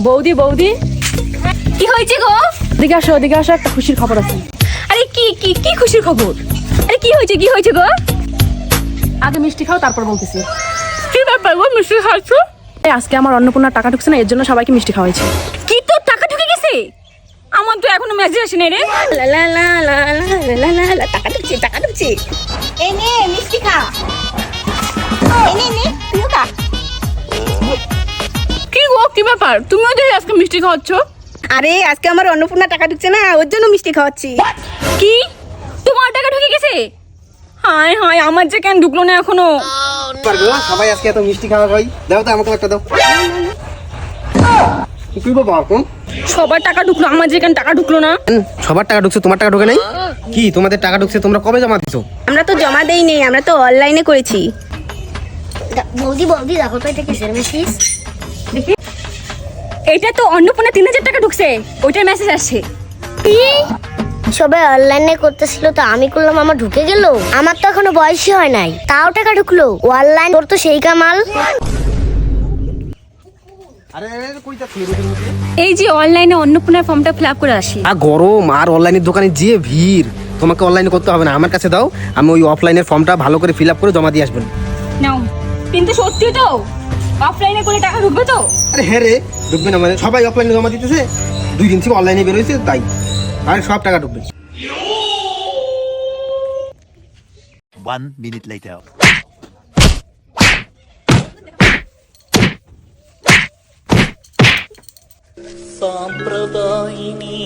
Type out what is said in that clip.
বৌদি বৌদি, কি হয়েছে গো? এদিকে আসো এদিকে আসো, একটা খুশির খবর আছে। আরে কি কি কি খুশির খবর? আরে কি হয়েছে গো? আগে মিষ্টি খাও, তারপর বলতেছি। কি ব্যাপার গো, মিষ্টি খাচ্ছ? আজকে আমার অন্নপূর্ণার টাকা ঢুকছে না, এর জন্য সবাইকে মিষ্টি খাওয়াইছি। কি তোর টাকা ঢুকে গেছে? আমার তো এখনো মেসেজ আসে নাই রে। লা লা লা লা লা লা লা, টাকা ঢুকছে। এই নে মিষ্টি খা। এই নে তুইও খা। কি গো, কি ব্যাপার? তুমিও দেখি আজকে মিষ্টি খাওয়াচ্ছ। আরে আজকে আমার অন্নপূর্ণা টাকা ঢুকছে না, ওর জন্য মিষ্টি খাওয়াচ্ছি। কি তোমার টাকা ঢুকে গেছে? হায় হায়, আমার যে কেন ঢুকলো না এখনো? পারবো সবাই আজকে এত মিষ্টি খাওয়া হয়, দাও তো আমাকে একটা দাও। কি বাবা এখন সবার টাকা ঢুকলো, আমার যে কেন টাকা ঢুকলো না? সবার টাকা ঢুকছে, তোমার টাকা ঢুকে নাই? কি তোমাদের টাকা ঢুকছে, তোমরা কবে জমা দিছো? আমরা তো জমা দেই নেই, আমরা তো অনলাইনে করেছি। বৌদি দেখো তো এটা কিসের মেসেজ? এটা তো অন্নপূর্ণা 3000 টাকা ঢুকছে, ওইটার মেসেজ আসছে। সবাই অনলাইনে করতেছিল তো আমি করলাম, আমার ঢুকে গেল। আমার তো এখনো বয়সই হয় নাই, তাও টাকা ঢুকলো। অনলাইন তোর তো সেই কামাল। আরে কই যাচ্ছ? এই যে অনলাইনে অন্নপূর্ণার ফর্মটা ফিল আপ করে আসি। আর গরম, আর অনলাইনের দোকানে যে ভিড়, তোমাকে অনলাইনে করতে হবে না, আমার কাছে দাও, আমি ওই অফলাইনের ফর্মটা ভালো করে ফিল আপ করে জমা দিয়ে আসবেন। নাও, কিন্তু সত্যি তো অফলাইনে করে টাকা ঢুকবে তো? আরে হ্যাঁ রে, ঢুকবে না মানে? সবাই অফলাইনে জমা দিতেছে, 2 দিন থেকে অনলাইনে বের হয়েছে তাই, আর সব টাকা ঢুকবে। 1 minute later. సాంప్రదాయిని